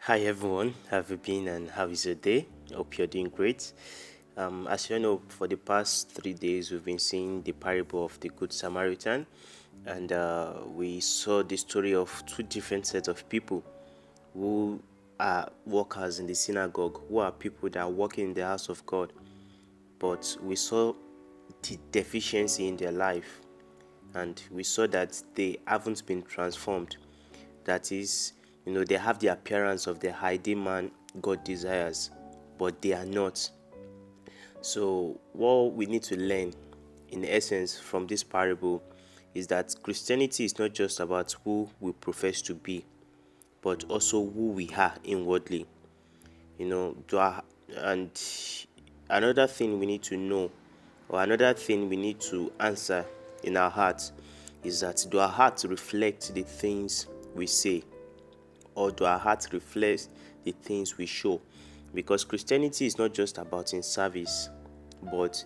Hi everyone, how have you been and how is your day? Hope you're doing great. As you know, for the past 3 days, we've been seeing the parable of the Good Samaritan, and we saw the story of two different sets of people who are workers in the synagogue, who are people that are working in the house of God, but we saw the deficiency in their life, and we saw that they haven't been transformed. That is, they have the appearance of the ideal man God desires, but they are not. So, what we need to learn, in essence, from this parable is that Christianity is not just about who we profess to be, but also who we are inwardly. You know, and another thing we need to know, or another thing we need to answer in our hearts, is that do our hearts reflect the things we say, or do our hearts reflect the things we show? Because Christianity is not just about in service, but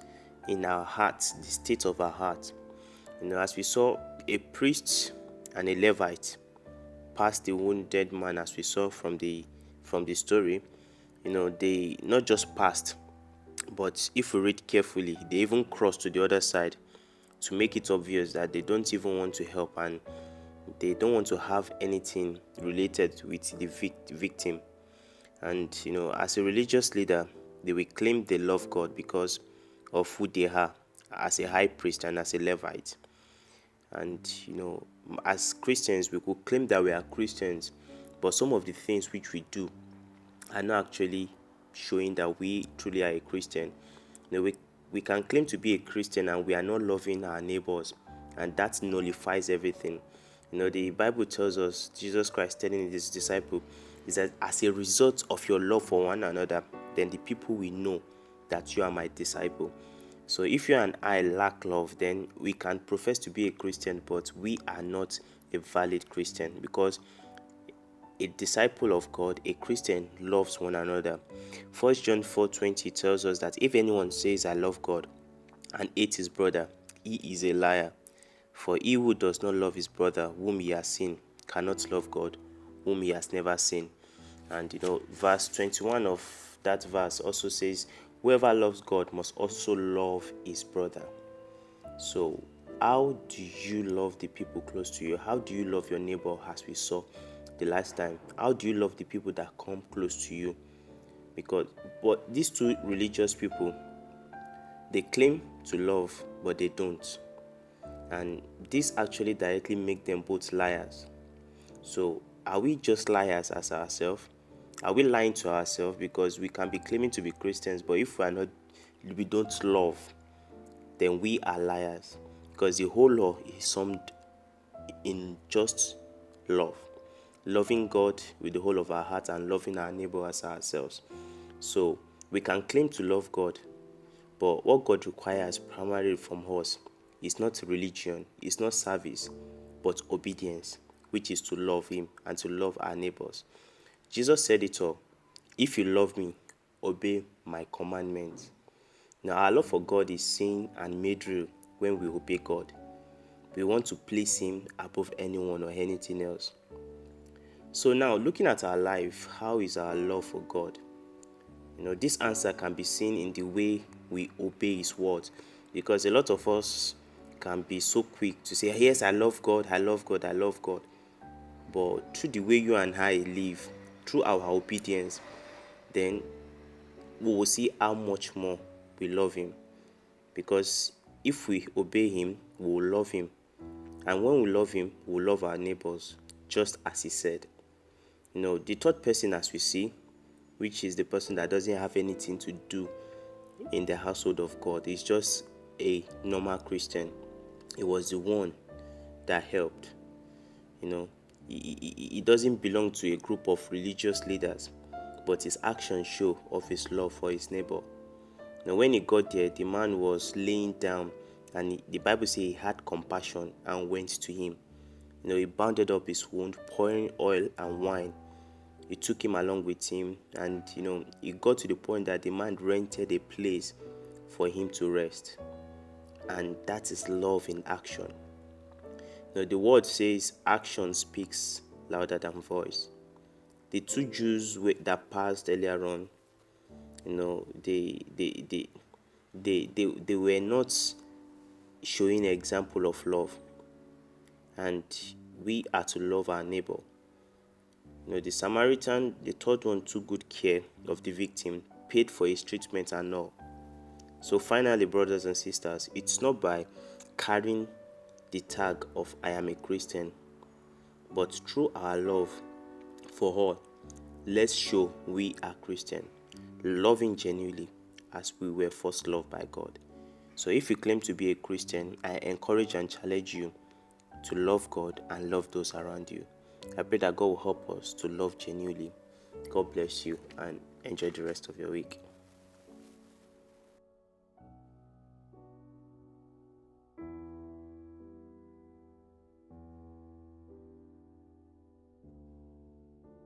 in our hearts, the state of our heart. As we saw, a priest and a Levite passed the wounded man, as we saw from the story. They not just passed, but if we read carefully, they even crossed to the other side to make it obvious that they don't even want to help, and they don't want to have anything related with the victim. And as a religious leader, they will claim they love God because of who they are as a high priest and as a Levite. And as Christians, we could claim that we are Christians, but some of the things which we do are not actually showing that we truly are a Christian. We can claim to be a Christian and we are not loving our neighbors, and that nullifies everything. The Bible tells us, Jesus Christ telling his disciple, is that as a result of your love for one another, then the people will know that you are my disciple. So if you and I lack love, then we can profess to be a Christian, but we are not a valid Christian, because a disciple of God, a Christian, loves one another. 1 John 4:20 tells us that if anyone says, I love God, and hates his brother, he is a liar. For he who does not love his brother whom he has seen cannot love God whom he has never seen. And verse 21 of that verse also says, whoever loves God must also love his brother. So how do you love the people close to you? How do you love your neighbor, as we saw the last time? How do you love the people that come close to you? But these two religious people, they claim to love, but they don't. And this actually directly make them both liars. So are we just liars as ourselves? Are we lying to ourselves? Because we can be claiming to be Christians, but if we don't love, then we are liars. Because the whole law is summed in just love. Loving God with the whole of our heart and loving our neighbor as ourselves. So we can claim to love God, but what God requires primarily from us is not religion, it's not service, but obedience, which is to love him and to love our neighbors. Jesus said it all. If you love me, obey my commandments. Now, our love for God is seen and made real when we obey God. We want to place him above anyone or anything else. So now, looking at our life, how is our love for God? This answer can be seen in the way we obey his word, because a lot of us can be so quick to say, yes, I love God, I love God, I love God. But through the way you and I live, through our obedience, then we will see how much more we love him. Because if we obey him, we will love him. And when we love him, we will love our neighbors, just as he said. The third person, as we see, which is the person that doesn't have anything to do in the household of God, is just a normal Christian. He was the one that helped. He doesn't belong to a group of religious leaders, but his actions show of his love for his neighbor. Now, when he got there, the man was laying down, and the Bible says he had compassion and went to him. He bounded up his wound, pouring oil and wine. He took him along with him, and he got to the point that the man rented a place for him to rest. And that is love in action. The word says action speaks louder than voice. The two Jews that passed earlier on, they were not showing an example of love, and we are to love our neighbor. The Samaritan, the third one, took good care of the victim, paid for his treatment and all. So finally, brothers and sisters, it's not by carrying the tag of I am a Christian, but through our love for all, let's show we are Christian, loving genuinely as we were first loved by God. So if you claim to be a Christian, I encourage and challenge you to love God and love those around you. I pray that God will help us to love genuinely. God bless you and enjoy the rest of your week.